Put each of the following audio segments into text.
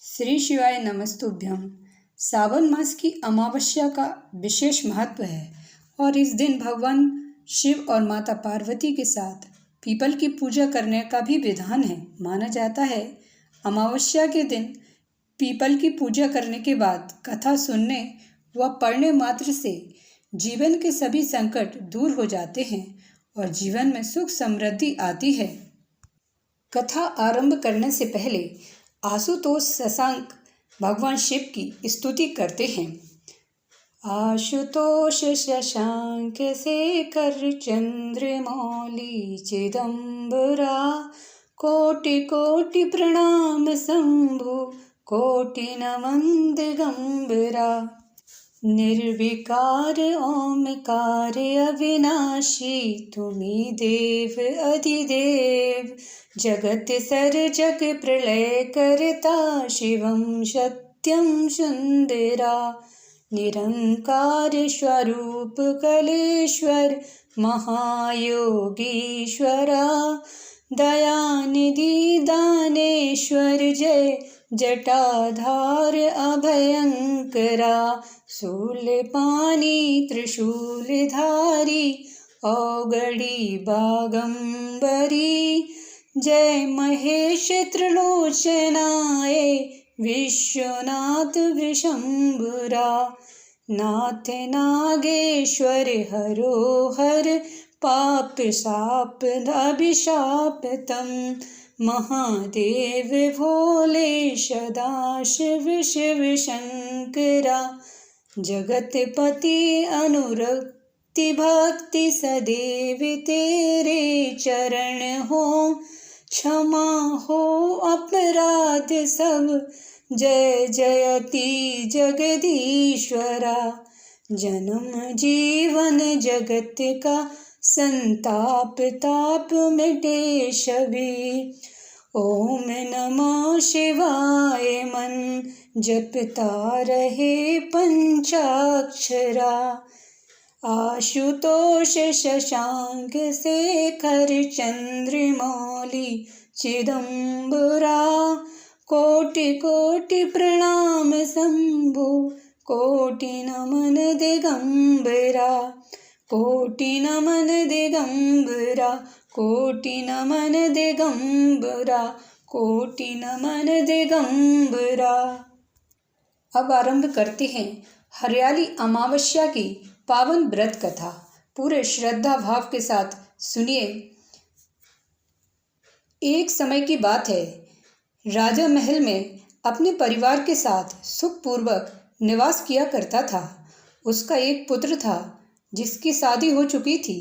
श्री शिवाय नमस्तुभ्यम। सावन मास की अमावस्या का विशेष महत्व है और इस दिन भगवान शिव और माता पार्वती के साथ पीपल की पूजा करने का भी विधान है। माना जाता है अमावस्या के दिन पीपल की पूजा करने के बाद कथा सुनने व पढ़ने मात्र से जीवन के सभी संकट दूर हो जाते हैं और जीवन में सुख समृद्धि आती है। कथा आरंभ करने से पहले आशुतोष शशांक भगवान शिव की स्तुति करते हैं। आशुतोष शशांक शेखर चंद्रमौली चिदंबरा, कोटि कोटि प्रणाम शंभु कोटि नमन दिगंबरा। निर्विकार ओमकार अविनाशी, तुम्ही देव अधिदेव। जगत सर्जक प्रलय करता, शिवं सत्यं सुंदरा। निरंकार स्वरूप कलेश्वर महायोगीश्वरा। दयानिधि दानेश्वर जय जटाधार अभयंकरा। शूलपाणि त्रिशूलधारी औगड़ी बागंबरी। जय महेश त्रिलोचनाय विश्वनाथ विशंभुरा। नाथ नागेश्वर हरो हर, पाप साप अभिशाप तम। महादेव भोले सदाशिव शिव शंकरा। जगतपति अनुरक्ति भक्ति सदैव तेरे चरण हो। क्षमा हो अपराध सब, जय जयति जगदीश्वरा। जन्म जीवन जगत का संताप ताप मिटे सभी। ओम नमः शिवाय मन जपता रहे पंचाक्षरा। आशुतोष शशांक शेखर चंद्रमौली चिदंबरा। कोटि कोटि प्रणाम शंभु कोटि नमन दिगंबरा। कोटि नमन दिगंबरा। कोटि नमन दिगंबरा। कोटि नमन दिगंबरा। अब आरंभ करते हैं हरियाली अमावस्या की पावन व्रत कथा। पूरे श्रद्धा भाव के साथ सुनिए। एक समय की बात है, राजा महल में अपने परिवार के साथ सुखपूर्वक निवास किया करता था। उसका एक पुत्र था जिसकी शादी हो चुकी थी।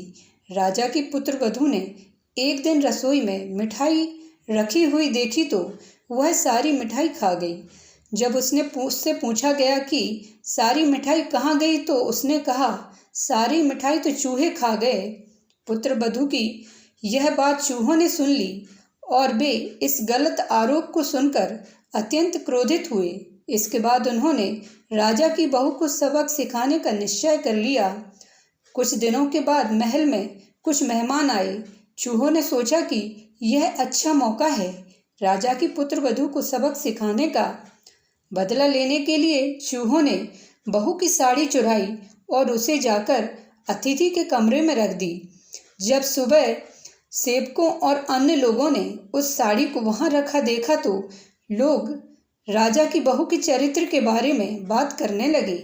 राजा की पुत्र वधू ने एक दिन रसोई में मिठाई रखी हुई देखी तो वह सारी मिठाई खा गई। जब उससे पूछा गया कि सारी मिठाई कहाँ गई तो उसने कहा, सारी मिठाई तो चूहे खा गए। पुत्र वधू की यह बात चूहों ने सुन ली और वे इस गलत आरोप को सुनकर अत्यंत क्रोधित हुए। इसके बाद उन्होंने राजा की बहू को सबक सिखाने का निश्चय कर लिया। कुछ दिनों के बाद महल में कुछ मेहमान आए। चूहों ने सोचा कि यह अच्छा मौका है राजा की पुत्र वधू को सबक सिखाने का। बदला लेने के लिए चूहों ने बहू की साड़ी चुराई और उसे जाकर अतिथि के कमरे में रख दी। जब सुबह सेवकों और अन्य लोगों ने उस साड़ी को वहां रखा देखा तो लोग राजा की बहू के चरित्र के बारे में बात करने लगे।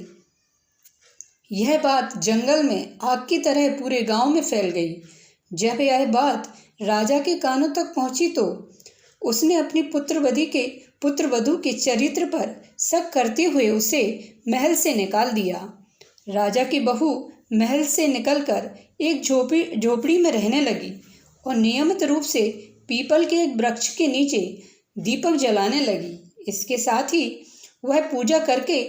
यह बात जंगल में आग की तरह पूरे गांव में फैल गई। जब यह बात राजा के कानों तक पहुंची तो उसने अपनी पुत्र वधू के चरित्र पर शक करते हुए उसे महल से निकाल दिया। राजा की बहू महल से निकलकर एक झोपड़ी में रहने लगी और नियमित रूप से पीपल के एक वृक्ष के नीचे दीपक जलाने लगी। इसके साथ ही वह पूजा करके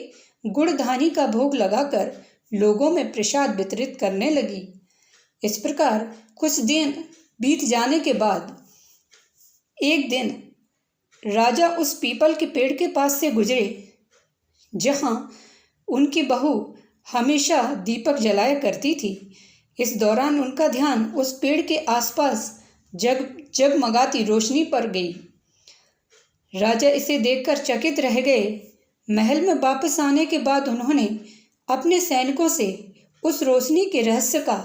गुड़धानी का भोग लगाकर लोगों में प्रसाद वितरित करने लगी। इस प्रकार कुछ दिन बीत जाने के बाद एक दिन राजा उस पीपल के पेड़ के पास से गुजरे जहां उनकी बहू हमेशा दीपक जलाया करती थी। इस दौरान उनका ध्यान उस पेड़ के आसपास जगमगाती रोशनी पर गई। राजा इसे देखकर चकित रह गए। महल में वापस आने के बाद उन्होंने अपने सैनिकों से उस रोशनी के रहस्य का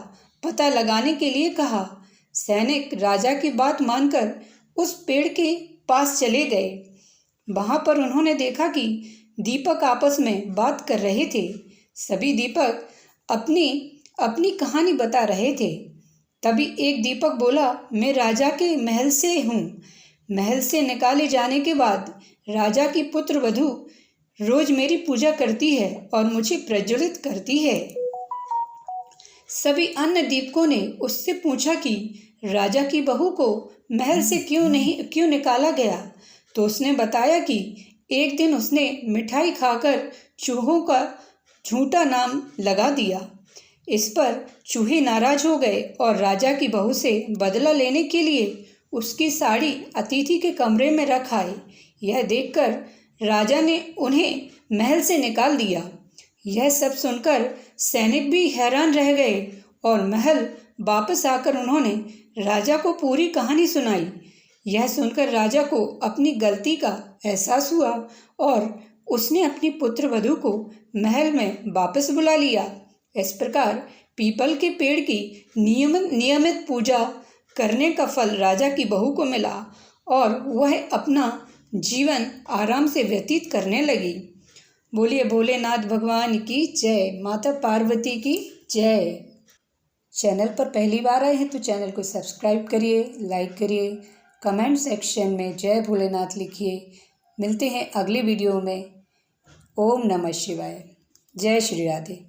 पता लगाने के लिए कहा। सैनिक राजा की बात मानकर उस पेड़ के पास चले गए। वहां पर उन्होंने देखा कि दीपक आपस में बात कर रहे थे। सभी दीपक अपनी अपनी कहानी बता रहे थे। तभी एक दीपक बोला, मैं राजा के महल से हूँ। महल से निकाले जाने के बाद राजा की पुत्र वधू रोज मेरी पूजा करती है और मुझे प्रज्वलित करती है। सभी अन्य दीपकों ने उससे पूछा कि राजा की बहू को महल से क्यों निकाला गया। तो उसने बताया कि एक दिन उसने मिठाई खाकर चूहों का झूठा नाम लगा दिया। इस पर चूहे नाराज हो गए और राजा की बहू से बदला लेने के लिए उसकी साड़ी अतिथि के कमरे में रख आए। यह देखकर राजा ने उन्हें महल से निकाल दिया। यह सब सुनकर सैनिक भी हैरान रह गए और महल वापस आकर उन्होंने राजा को पूरी कहानी सुनाई। यह सुनकर राजा को अपनी गलती का एहसास हुआ और उसने अपनी पुत्र वधू को महल में वापस बुला लिया। इस प्रकार पीपल के पेड़ की नियमित पूजा करने का फल राजा की बहू को मिला और वह अपना जीवन आराम से व्यतीत करने लगी। बोलिए भोलेनाथ भगवान की जय, माता पार्वती की जय। चैनल पर पहली बार आए हैं तो चैनल को सब्सक्राइब करिए, लाइक करिए, कमेंट सेक्शन में जय भोलेनाथ लिखिए। मिलते हैं अगले वीडियो में। ओम नमः शिवाय। जय श्री राधे।